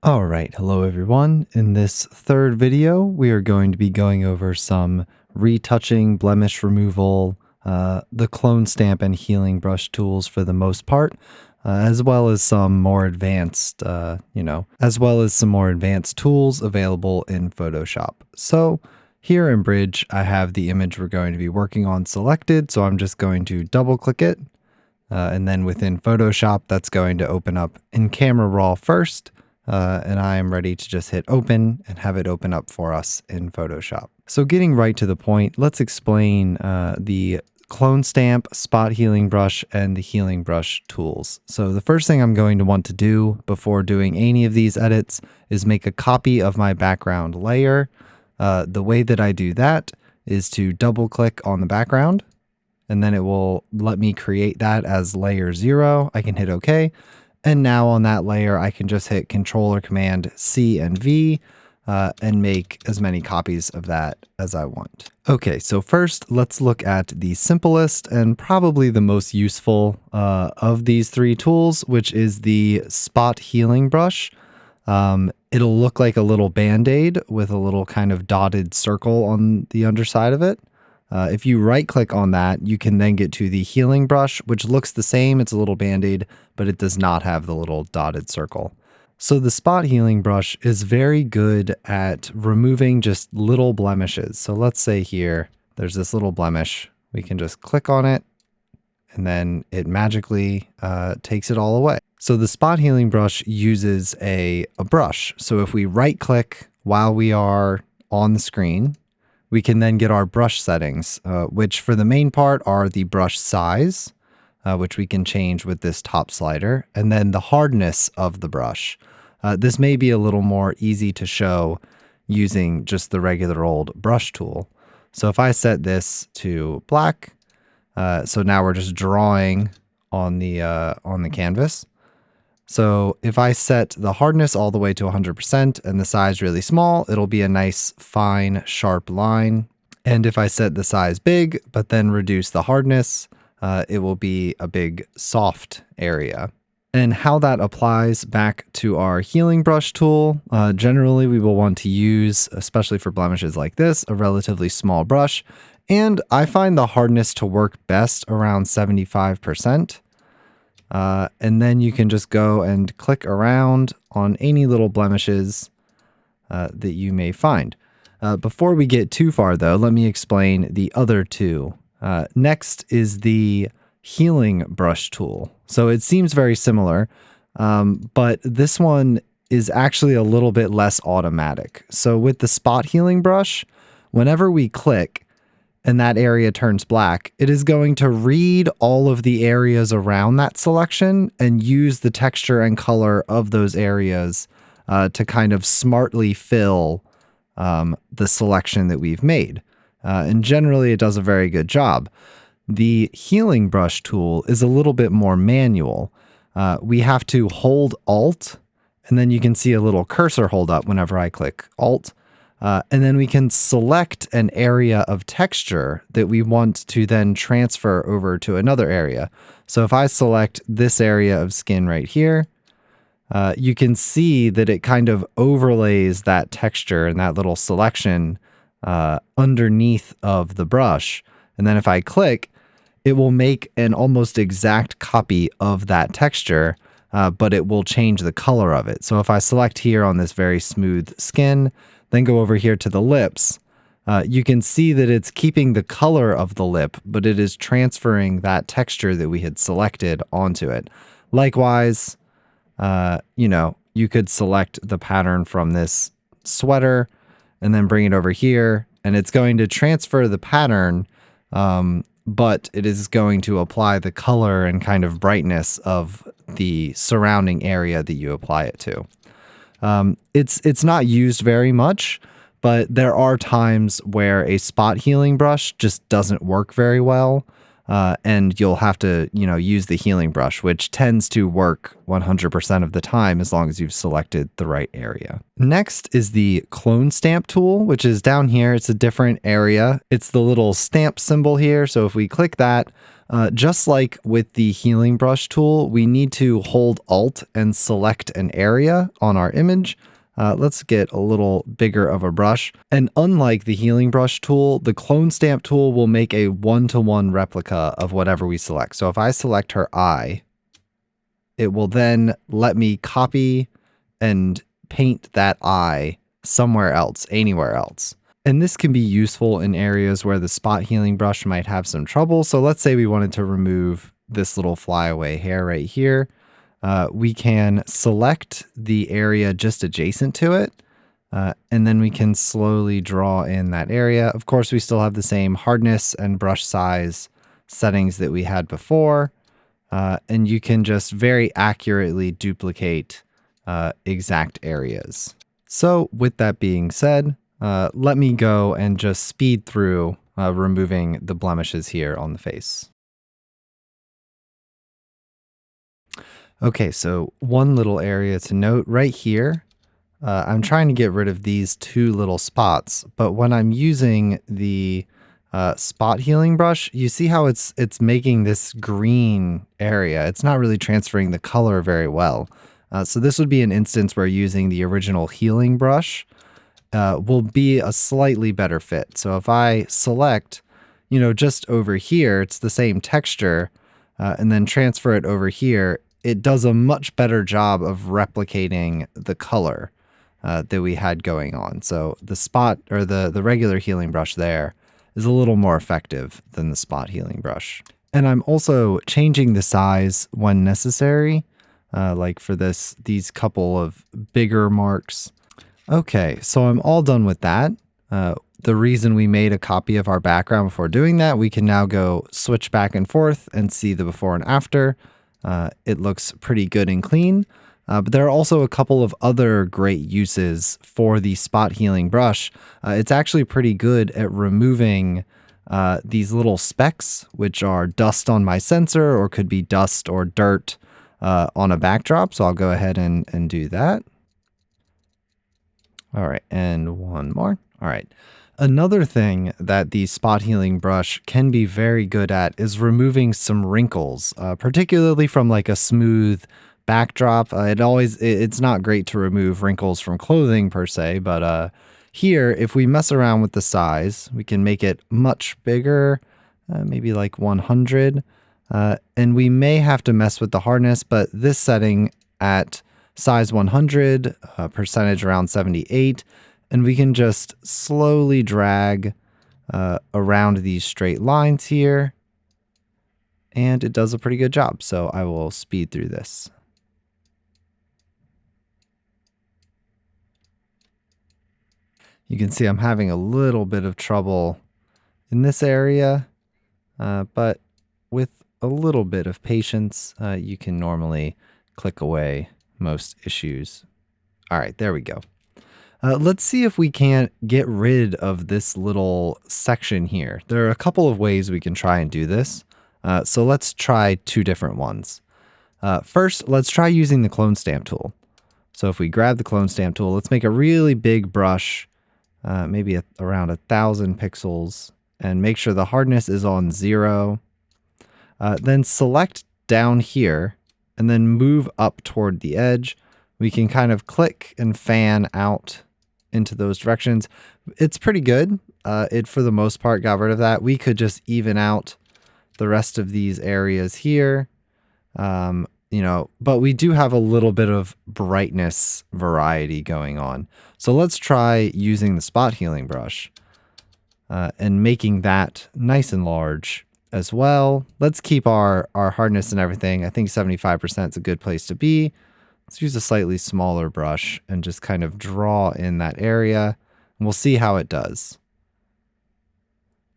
Alright, hello everyone. In this third video, we are going to be going over some retouching, blemish removal, the clone stamp and healing brush tools for the most part, as well as some more advanced, as well as some more advanced tools available in Photoshop. So here in Bridge, I have the image we're going to be working on selected, so I'm just going to double click it. And then within Photoshop, that's going to open up in Camera Raw first. And I am ready to just hit open and have it open up for us in Photoshop. So getting right to the point, let's explain the clone stamp, spot healing brush, and the healing brush tools. So the first thing I'm going to want to do before doing any of these edits is make a copy of my background layer. The way that I do that is to double click on the background, and then it will let me create that as layer 0. I can hit OK. And now on that layer, I can just hit Control or Command C and V and make as many copies of that as I want. Okay, so first let's look at the simplest and probably the most useful of these three tools, which is the spot healing brush. It'll look like a little band-aid with a little kind of dotted circle on the underside of it. If you right click on that, you can then get to the healing brush, which looks the same. It's a little band-aid, but it does not have the little dotted circle. So the spot healing brush is very good at removing just little blemishes. So let's say here, there's this little blemish. We can just click on it, and then it magically takes it all away. So the spot healing brush uses a brush. So if we right click while we are on the screen, we can then get our brush settings, which for the main part are the brush size, which we can change with this top slider, and then the hardness of the brush. This may be a little more easy to show using just the regular old brush tool. So if I set this to black, so now we're just drawing on the canvas. So if I set the hardness all the way to 100% and the size really small, it'll be a nice, fine, sharp line. And if I set the size big, but then reduce the hardness, it will be a big, soft area. And how that applies back to our healing brush tool, generally we will want to use, especially for blemishes like this, a relatively small brush. And I find the hardness to work best around 75%. And then you can just go and click around on any little blemishes that you may find. Before we get too far, though, let me explain the other two. Next is the healing brush tool. So it seems very similar, but this one is actually a little bit less automatic. So with the spot healing brush, whenever we click, and that area turns black, it is going to read all of the areas around that selection and use the texture and color of those areas to kind of smartly fill the selection that we've made. And generally, it does a very good job. The healing brush tool is a little bit more manual. We have to hold Alt, and then you can see a little cursor hold up whenever I click Alt. And then we can select an area of texture that we want to then transfer over to another area. So if I select this area of skin right here, you can see that it kind of overlays that texture and that little selection underneath of the brush. And then if I click, it will make an almost exact copy of that texture, but it will change the color of it. So if I select here on this very smooth skin, then go over here to the lips, you can see that it's keeping the color of the lip, but it is transferring that texture that we had selected onto it. Likewise, you could select the pattern from this sweater and then bring it over here, and it's going to transfer the pattern, but it is going to apply the color and kind of brightness of the surrounding area that you apply it to. It's not used very much, but there are times where a spot healing brush just doesn't work very well, and you'll have to, use the healing brush, which tends to work 100% of the time as long as you've selected the right area. Next is the clone stamp tool, which is down here. It's a different area. It's the little stamp symbol here. So if we click that, Just like with the healing brush tool, we need to hold Alt and select an area on our image. Let's get a little bigger of a brush. And unlike the healing brush tool, the clone stamp tool will make a one-to-one replica of whatever we select. So if I select her eye, it will then let me copy and paint that eye somewhere else, anywhere else. And this can be useful in areas where the spot healing brush might have some trouble. So let's say we wanted to remove this little flyaway hair right here. We can select the area just adjacent to it, and then we can slowly draw in that area. Of course, we still have the same hardness and brush size settings that we had before, and you can just very accurately duplicate exact areas. So with that being said, let me go and just speed through removing the blemishes here on the face. Okay, so one little area to note right here, I'm trying to get rid of these two little spots, but when I'm using the spot healing brush, you see how it's making this green area. It's not really transferring the color very well. So this would be an instance where using the original healing brush will be a slightly better fit. So if I select, just over here, it's the same texture, and then transfer it over here, it does a much better job of replicating the color that we had going on. So the spot or the regular healing brush there is a little more effective than the spot healing brush. And I'm also changing the size when necessary, like for these couple of bigger marks. Okay, so I'm all done with that. The reason we made a copy of our background before doing that, we can now go switch back and forth and see the before and after. It looks pretty good and clean, but there are also a couple of other great uses for the spot healing brush. It's actually pretty good at removing these little specks, which are dust on my sensor or could be dust or dirt on a backdrop. So I'll go ahead and do that. All right, and one more. All right. Another thing that the spot healing brush can be very good at is removing some wrinkles, particularly from like a smooth backdrop. It's not great to remove wrinkles from clothing per se, but here, if we mess around with the size, we can make it much bigger, maybe like 100. And we may have to mess with the hardness, but this setting at size 100, percentage around 78, and we can just slowly drag around these straight lines here, and it does a pretty good job. So I will speed through this. You can see I'm having a little bit of trouble in this area, but with a little bit of patience, you can normally click away most issues. All right, there we go. Let's see if we can't get rid of this little section here. There are a couple of ways we can try and do this. So let's try two different ones. First, let's try using the clone stamp tool. So if we grab the clone stamp tool, let's make a really big brush, maybe around 1,000 pixels, and make sure the hardness is on 0. Then select down here and then move up toward the edge. We can kind of click and fan out into those directions. It's pretty good. It, for the most part, got rid of that. We could just even out the rest of these areas here. But we do have a little bit of brightness variety going on. So let's try using the spot healing brush and making that nice and large as well. Let's keep our hardness and everything. I think 75% is a good place to be. Let's use a slightly smaller brush and just kind of draw in that area, and we'll see how it does.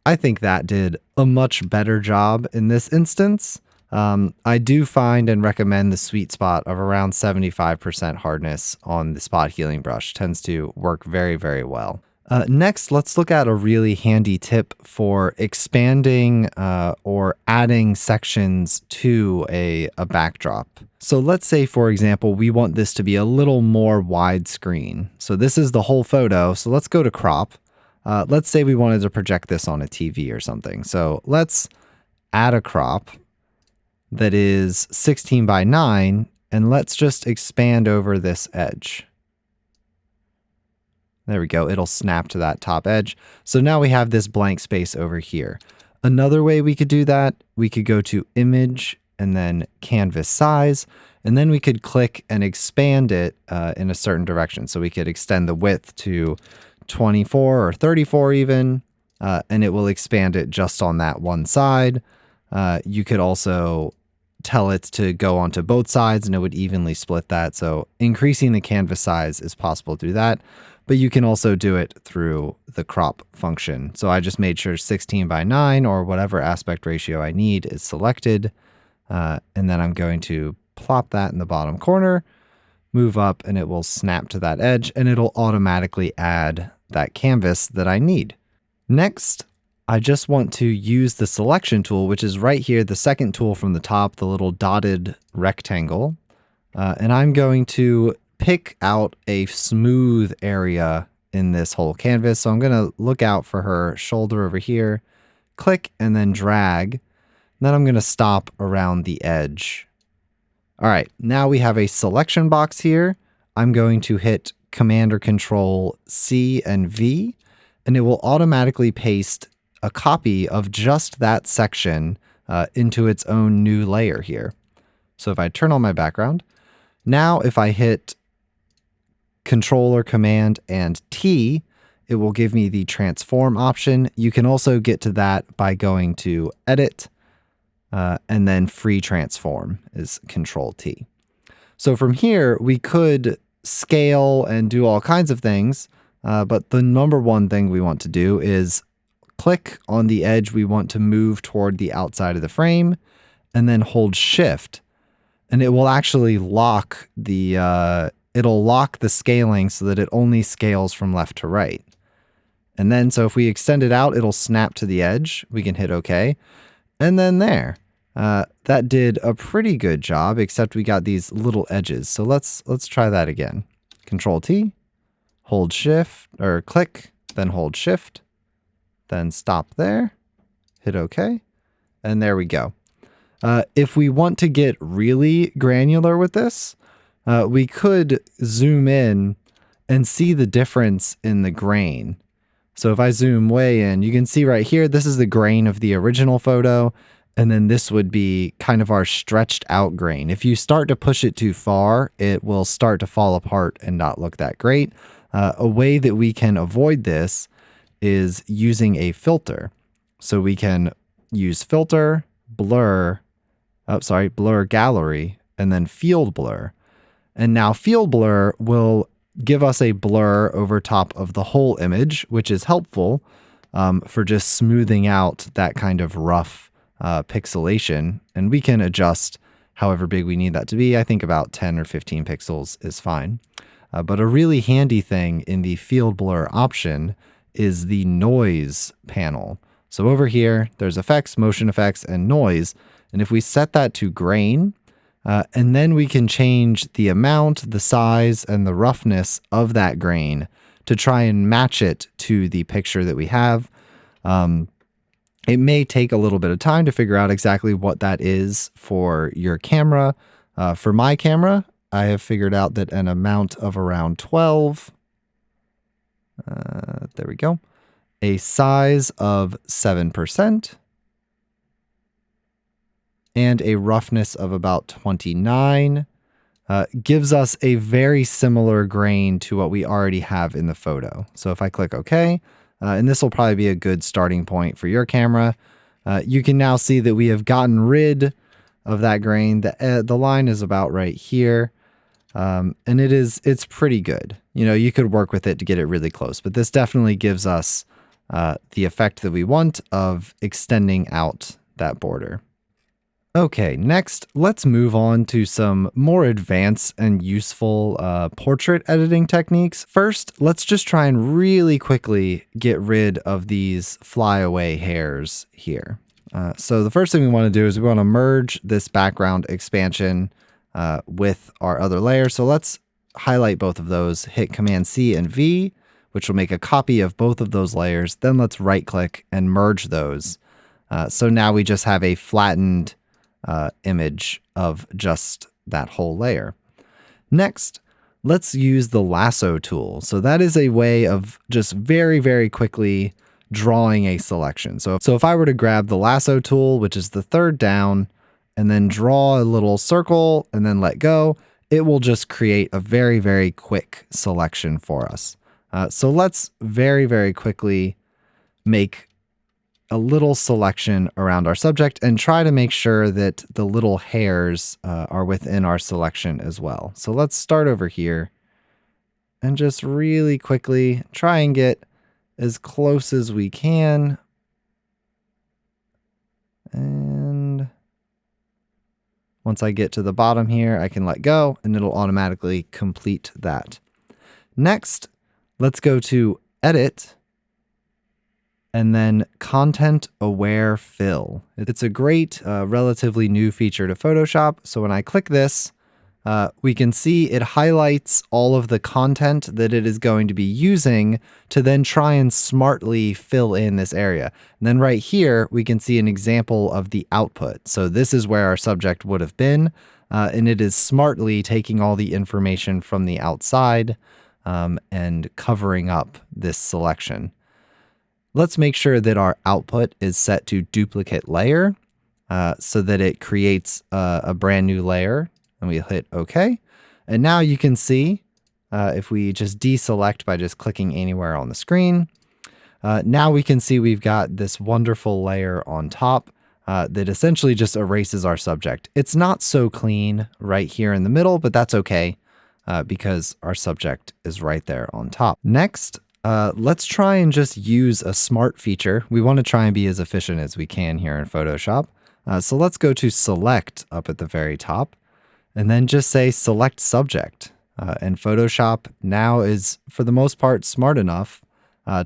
I think that did a much better job in this instance. I do find and recommend the sweet spot of around 75% hardness on the spot healing brush. Tends to work very, very well. Next, let's look at a really handy tip for expanding or adding sections to a backdrop. So let's say, for example, we want this to be a little more widescreen. So this is the whole photo. So let's go to crop. Let's say we wanted to project this on a TV or something. So let's add a crop that is 16 by 9, and let's just expand over this edge. There we go. It'll snap to that top edge. So now we have this blank space over here. Another way we could do that, we could go to Image and then Canvas Size, and then we could click and expand it in a certain direction. So we could extend the width to 24 or 34 even, and it will expand it just on that one side. You could also tell it to go onto both sides and it would evenly split that. So increasing the canvas size is possible through that, but you can also do it through the crop function. So I just made sure 16 by 9 or whatever aspect ratio I need is selected. And then I'm going to plop that in the bottom corner, move up, and it will snap to that edge and it'll automatically add that canvas that I need. Next, I just want to use the selection tool, which is right here, the second tool from the top, the little dotted rectangle. And I'm going to pick out a smooth area in this whole canvas. So I'm going to look out for her shoulder over here, click and then drag. Then I'm going to stop around the edge. All right, now we have a selection box here. I'm going to hit Command or Control C and V, and it will automatically paste a copy of just that section into its own new layer here. So if I turn on my background, now if I hit Control or Command and T, it will give me the transform option. You can also get to that by going to Edit, and then Free Transform is Control T. So from here, we could scale and do all kinds of things, but the number one thing we want to do is click on the edge we want to move toward the outside of the frame, and then hold Shift, and it will actually lock the it'll lock the scaling so that it only scales from left to right. And then so if we extend it out, it'll snap to the edge. We can hit OK, and then there. That did a pretty good job, except we got these little edges. So let's try that again. Control T, hold Shift or click, then hold Shift. Then stop there, hit OK, and there we go. If we want to get really granular with this, we could zoom in and see the difference in the grain. So if I zoom way in, you can see right here, this is the grain of the original photo, and then this would be kind of our stretched out grain. If you start to push it too far, it will start to fall apart and not look that great. A way that we can avoid this is using a filter. So we can use filter, blur gallery, and then field blur. And now field blur will give us a blur over top of the whole image, which is helpful for just smoothing out that kind of rough pixelation. And we can adjust however big we need that to be. I think about 10 or 15 pixels is fine. But a really handy thing in the field blur option is the noise panel. So over here, there's effects, motion effects, and noise. And if we set that to grain, and then we can change the amount, the size, and the roughness of that grain to try and match it to the picture that we have. It may take a little bit of time to figure out exactly what that is for your camera. For my camera, I have figured out that an amount of around 12, there we go, a size of 7%, and a roughness of about 29 gives us a very similar grain to what we already have in the photo. So if I click OK, and this will probably be a good starting point for your camera, you can now see that we have gotten rid of that grain. The line is about right here. And it's pretty good. You know, you could work with it to get it really close, but this definitely gives us the effect that we want of extending out that border. Okay, next, let's move on to some more advanced and useful portrait editing techniques. First, let's just try and really quickly get rid of these flyaway hairs here. So the first thing we want to do is we want to merge this background expansion with our other layer. So let's highlight both of those, hit Command C and V, which will make a copy of both of those layers. Then let's right click and merge those. So now we just have a flattened image of just that whole layer. Next, let's use the lasso tool. So that is a way of just very, very quickly drawing a selection. So if I were to grab the lasso tool, which is the third down, and then draw a little circle and then let go, it will just create a very, very quick selection for us. So let's very, very quickly make a little selection around our subject and try to make sure that the little hairs are within our selection as well. So let's start over here and just really quickly try and get as close as we can. And once I get to the bottom here, I can let go and it'll automatically complete that. Next, let's go to Edit and then Content Aware Fill. It's a great, relatively new feature to Photoshop. So when I click this, we can see it highlights all of the content that it is going to be using to then try and smartly fill in this area. And then right here, we can see an example of the output. So this is where our subject would have been, and it is smartly taking all the information from the outside and covering up this selection. Let's make sure that our output is set to duplicate layer so that it creates a brand new layer, and we hit OK. And now you can see if we just deselect by just clicking anywhere on the screen, now we can see we've got this wonderful layer on top that essentially just erases our subject. It's not so clean right here in the middle, but that's okay because our subject is right there on top. Next, let's try and just use a smart feature. We want to try and be as efficient as we can here in Photoshop. So let's go to Select up at the very top and then just say Select Subject. And Photoshop now is, for the most part, smart enough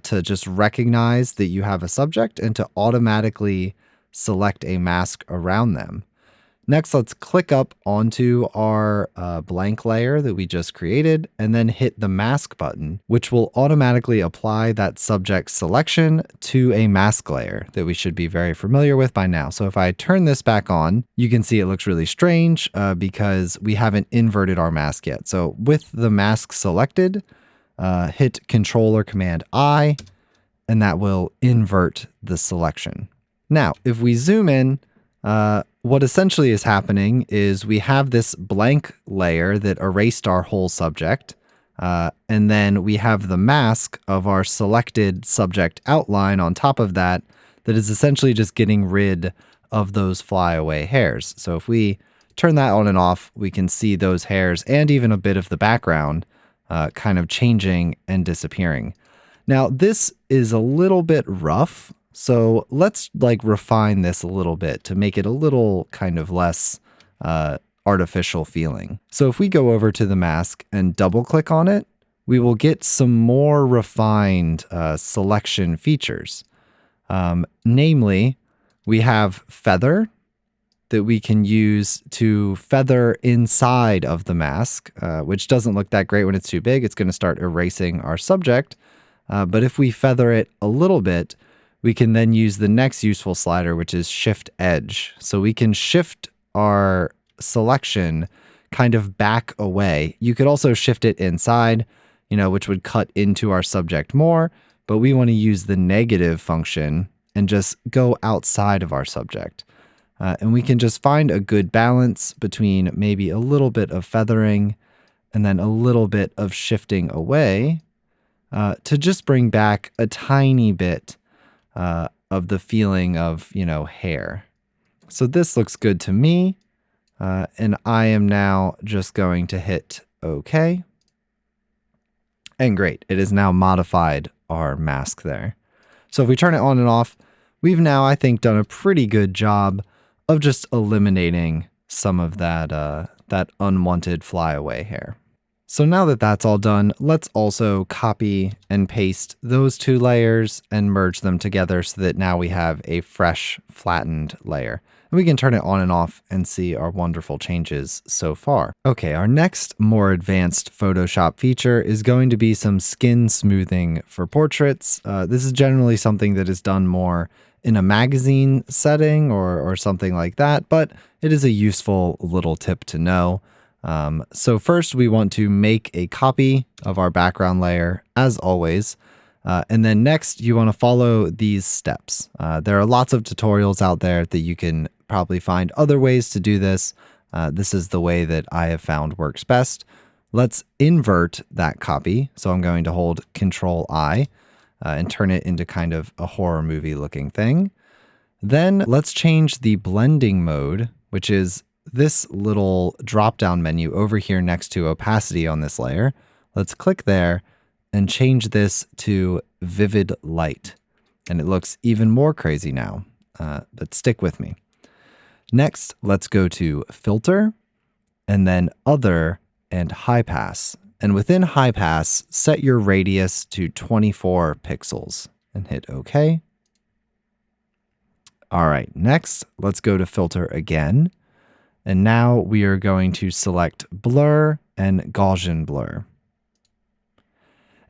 to just recognize that you have a subject and to automatically select a mask around them. Next, let's click up onto our blank layer that we just created and then hit the mask button, which will automatically apply that subject selection to a mask layer that we should be very familiar with by now. So if I turn this back on, you can see it looks really strange because we haven't inverted our mask yet. So with the mask selected, hit Control or Command I, and that will invert the selection. Now, if we zoom in, what essentially is happening is we have this blank layer that erased our whole subject, and then we have the mask of our selected subject outline on top of that that is essentially just getting rid of those flyaway hairs. So if we turn that on and off, we can see those hairs and even a bit of the background kind of changing and disappearing. Now, this is a little bit rough. So let's refine this a little bit to make it a little kind of less artificial feeling. So if we go over to the mask and double click on it, we will get some more refined selection features. Namely, we have feather that we can use to feather inside of the mask, which doesn't look that great when it's too big. It's going to start erasing our subject. But if we feather it a little bit, we can then use the next useful slider, which is Shift Edge. So we can shift our selection kind of back away. You could also shift it inside, which would cut into our subject more, but we want to use the negative function and just go outside of our subject. And we can just find a good balance between maybe a little bit of feathering and then a little bit of shifting away to just bring back a tiny bit of the feeling of, hair. So this looks good to me. And I am now just going to hit OK. And great, it has now modified our mask there. So if we turn it on and off, we've now, I think, done a pretty good job of just eliminating some of that, that unwanted flyaway hair. So now that that's all done, let's also copy and paste those two layers and merge them together so that now we have a fresh flattened layer. And we can turn it on and off and see our wonderful changes so far. Okay, our next more advanced Photoshop feature is going to be some skin smoothing for portraits. This is generally something that is done more in a magazine setting or something like that, but it is a useful little tip to know. So first we want to make a copy of our background layer as always. And then next you want to follow these steps. There are lots of tutorials out there that you can probably find other ways to do this. This is the way that I have found works best. Let's invert that copy. So I'm going to hold Control I and turn it into kind of a horror movie looking thing. Then let's change the blending mode, which is this little drop-down menu over here next to opacity on this layer. Let's click there and change this to vivid light. And it looks even more crazy now, but stick with me. Next, let's go to filter and then other and high pass. And within high pass, set your radius to 24 pixels and hit OK. All right, next, let's go to filter again. And now we are going to select blur and Gaussian blur.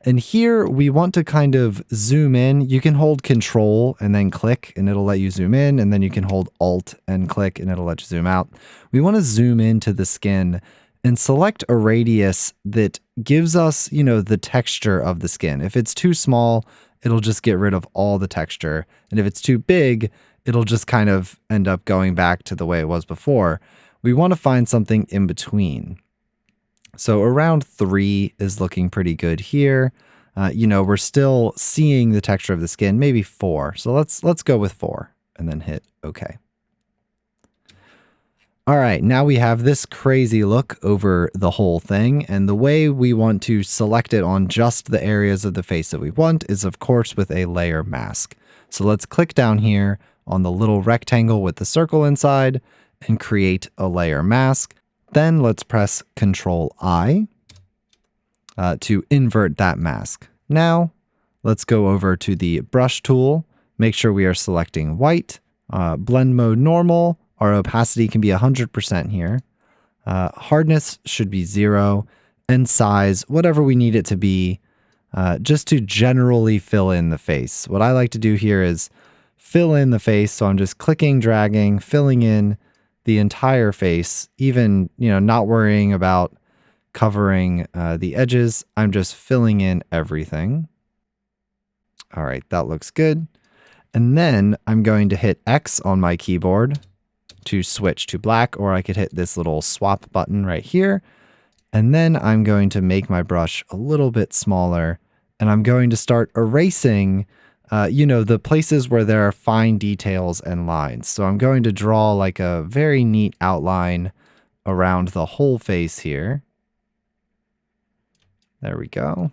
And here we want to kind of zoom in. You can hold Control and then click and it'll let you zoom in. And then you can hold Alt and click and it'll let you zoom out. We want to zoom into the skin and select a radius that gives us, the texture of the skin. If it's too small, it'll just get rid of all the texture. And if it's too big, it'll just kind of end up going back to the way it was before. We want to find something in between. So around 3 is looking pretty good here. We're still seeing the texture of the skin, maybe 4. So let's go with 4 and then hit OK. All right, now we have this crazy look over the whole thing. And the way we want to select it on just the areas of the face that we want is, of course, with a layer mask. So let's click down here on the little rectangle with the circle inside and create a layer mask. Then let's press Control I to invert that mask. Now let's go over to the brush tool. Make sure we are selecting white, blend mode normal. Our opacity can be 100% here. Hardness should be 0 and size, whatever we need it to be, just to generally fill in the face. What I like to do here is fill in the face. So I'm just clicking, dragging, filling in the entire face, even, not worrying about covering the edges. I'm just filling in everything. All right, that looks good. And then I'm going to hit X on my keyboard to switch to black, or I could hit this little swap button right here. And then I'm going to make my brush a little bit smaller, and I'm going to start erasing the places where there are fine details and lines. So I'm going to draw like a very neat outline around the whole face here. There we go.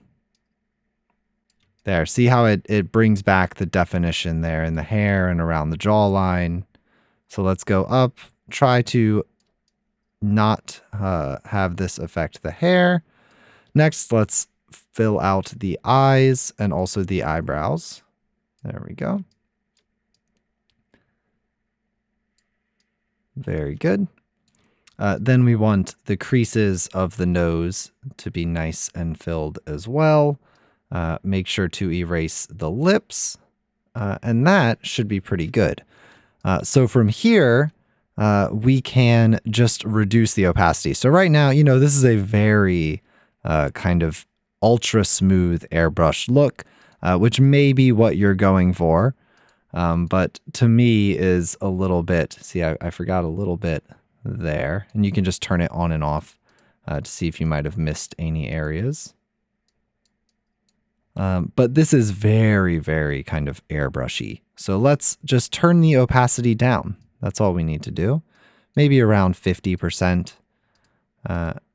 There, see how it brings back the definition there in the hair and around the jawline. So let's go up, try to not have this affect the hair. Next, let's fill out the eyes and also the eyebrows. There we go. Very good. Then we want the creases of the nose to be nice and filled as well. Make sure to erase the lips, and that should be pretty good. So from here, we can just reduce the opacity. So right now, this is a very kind of ultra smooth airbrush look, which may be what you're going for. But to me is a little bit, see, I forgot a little bit there, and you can just turn it on and off to see if you might have missed any areas. But this is very, very kind of airbrushy. So let's just turn the opacity down. That's all we need to do. Maybe around 50%.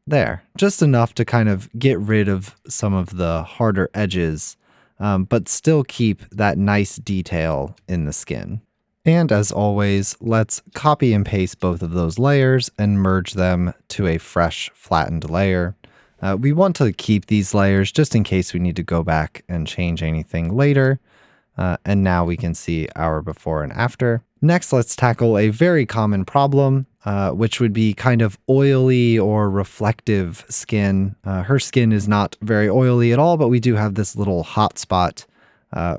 There, just enough to kind of get rid of some of the harder edges, but still keep that nice detail in the skin. And as always, let's copy and paste both of those layers and merge them to a fresh flattened layer. We want to keep these layers just in case we need to go back and change anything later. And now we can see our before and after. Next, let's tackle a very common problem, which would be kind of oily or reflective skin. Her skin is not very oily at all, but we do have this little hot spot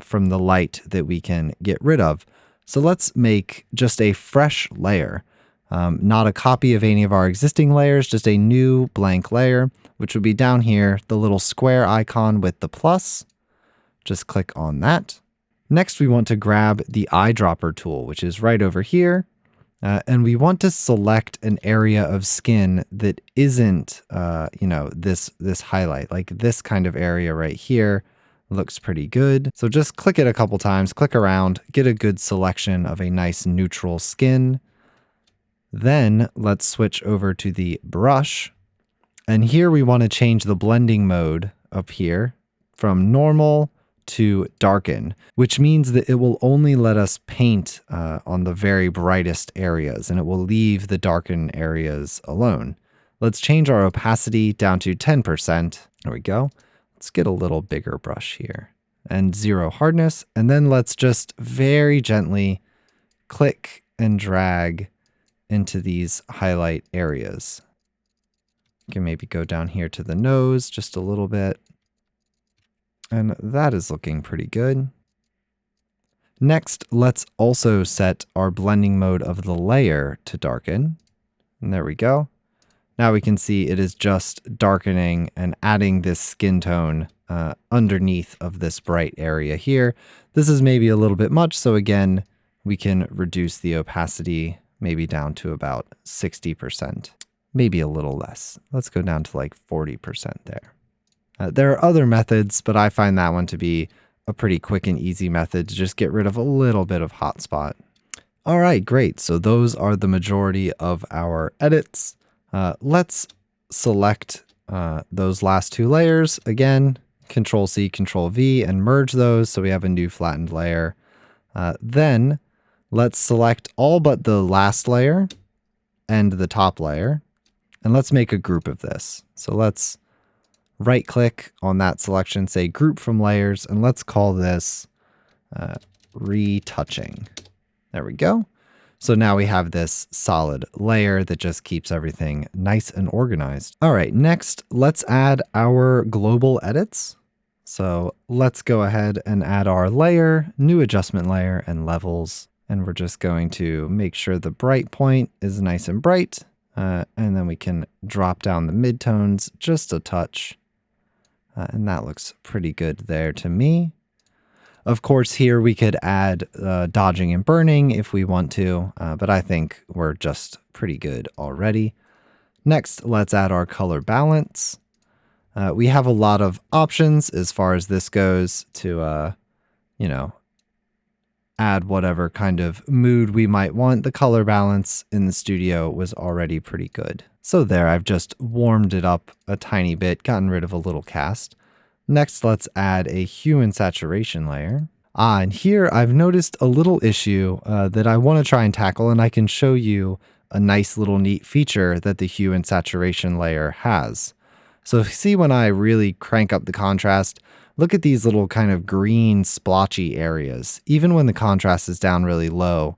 from the light that we can get rid of. So let's make just a fresh layer, not a copy of any of our existing layers, just a new blank layer, which would be down here, the little square icon with the plus. Just click on that. Next, we want to grab the eyedropper tool, which is right over here. And we want to select an area of skin that isn't, this highlight, like this kind of area right here looks pretty good. So just click it a couple times, click around, get a good selection of a nice neutral skin. Then let's switch over to the brush. And here we want to change the blending mode up here from normal to darken, which means that it will only let us paint on the very brightest areas, and it will leave the darkened areas alone. Let's change our opacity down to 10%. There we go. Let's get a little bigger brush here and 0 hardness. And then let's just very gently click and drag into these highlight areas. You can maybe go down here to the nose just a little bit. And that is looking pretty good. Next, let's also set our blending mode of the layer to darken. And there we go. Now we can see it is just darkening and adding this skin tone underneath of this bright area here. This is maybe a little bit much, so again, we can reduce the opacity maybe down to about 60%, maybe a little less. Let's go down to like 40% there. There are other methods, but I find that one to be a pretty quick and easy method to just get rid of a little bit of hotspot. All right, great. So those are the majority of our edits. Let's select those last 2 layers. Again, Control-C, Control-V, and merge those so we have a new flattened layer. Then let's select all but the last layer and the top layer, and let's make a group of this. So let's right click on that selection, say group from layers, and let's call this retouching. There we go. So now we have this solid layer that just keeps everything nice and organized. All right, next, let's add our global edits. So let's go ahead and add our layer, new adjustment layer, and levels. And we're just going to make sure the bright point is nice and bright. And then we can drop down the midtones just a touch. And that looks pretty good there to me. Of course, here we could add dodging and burning if we want to, but I think we're just pretty good already. Next, let's add our color balance. We have a lot of options as far as this goes to, add whatever kind of mood we might want. The color balance in the studio was already pretty good. So there, I've just warmed it up a tiny bit, gotten rid of a little cast. Next, let's add a hue and saturation layer. And here I've noticed a little issue that I want to try and tackle, and I can show you a nice little neat feature that the hue and saturation layer has. So see when I really crank up the contrast, look at these little kind of green splotchy areas. Even when the contrast is down really low,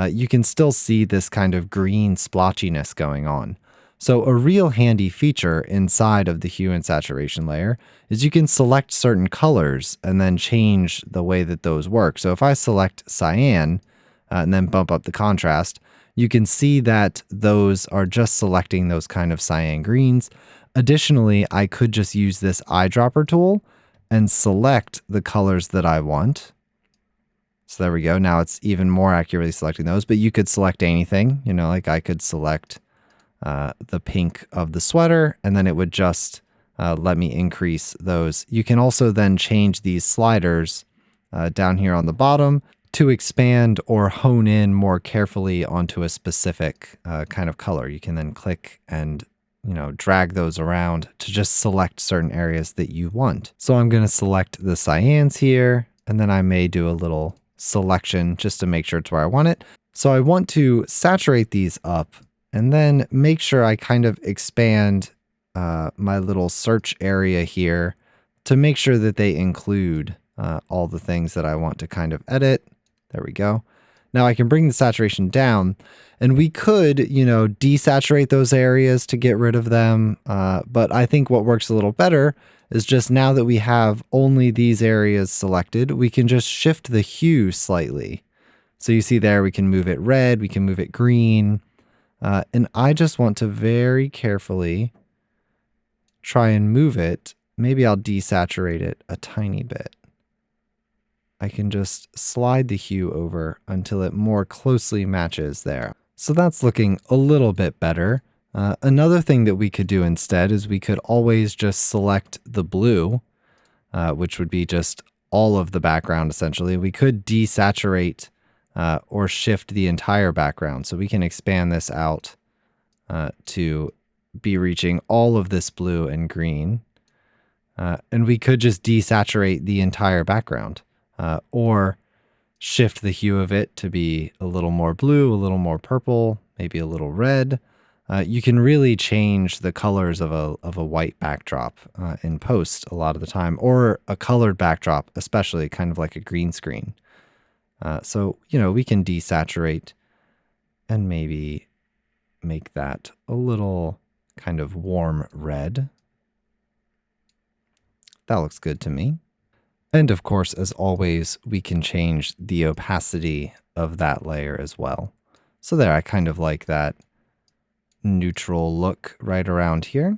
you can still see this kind of green splotchiness going on. So a real handy feature inside of the hue and saturation layer is you can select certain colors and then change the way that those work. So if I select cyan and then bump up the contrast, you can see that those are just selecting those kind of cyan greens. Additionally, I could just use this eyedropper tool and select the colors that I want. So there we go. Now it's even more accurately selecting those, but you could select anything, like I could select the pink of the sweater, and then it would just let me increase those. You can also then change these sliders down here on the bottom to expand or hone in more carefully onto a specific kind of color. You can then click and drag those around to just select certain areas that you want. So I'm going to select the cyans here, and then I may do a little selection just to make sure it's where I want it. So I want to saturate these up and then make sure I kind of expand my little search area here to make sure that they include all the things that I want to kind of edit. There we go. Now I can bring the saturation down, and we could, desaturate those areas to get rid of them. But I think what works a little better is just now that we have only these areas selected, we can just shift the hue slightly. So you see there, we can move it red, we can move it green. And I just want to very carefully try and move it. Maybe I'll desaturate it a tiny bit. I can just slide the hue over until it more closely matches there. So that's looking a little bit better. Another thing that we could do instead is we could always just select the blue, which would be just all of the background essentially. We could desaturate or shift the entire background. So we can expand this out to be reaching all of this blue and green. And we could just desaturate the entire background or shift the hue of it to be a little more blue, a little more purple, maybe a little red. You can really change the colors of a white backdrop in post a lot of the time, or a colored backdrop, especially kind of like a green screen. So, we can desaturate and maybe make that a little kind of warm red. That looks good to me. And of course, as always, we can change the opacity of that layer as well. So there, I kind of like that neutral look right around here.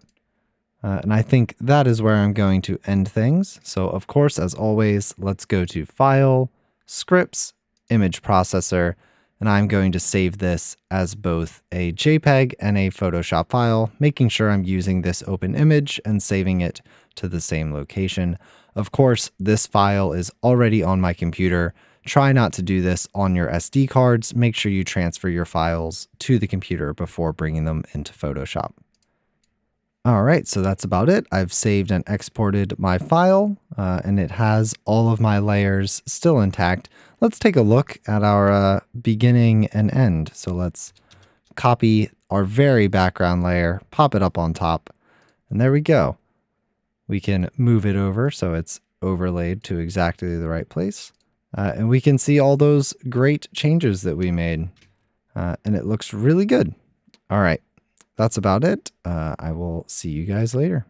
And I think that is where I'm going to end things. So of course, as always, let's go to File, Scripts, Image Processor, and I'm going to save this as both a JPEG and a Photoshop file, making sure I'm using this open image and saving it to the same location. Of course, this file is already on my computer. Try not to do this on your SD cards. Make sure you transfer your files to the computer before bringing them into Photoshop. All right, so that's about it. I've saved and exported my file, and it has all of my layers still intact. Let's take a look at our beginning and end. So let's copy our very background layer, pop it up on top, and there we go. We can move it over so it's overlaid to exactly the right place. And we can see all those great changes that we made. And it looks really good. All right, that's about it. I will see you guys later.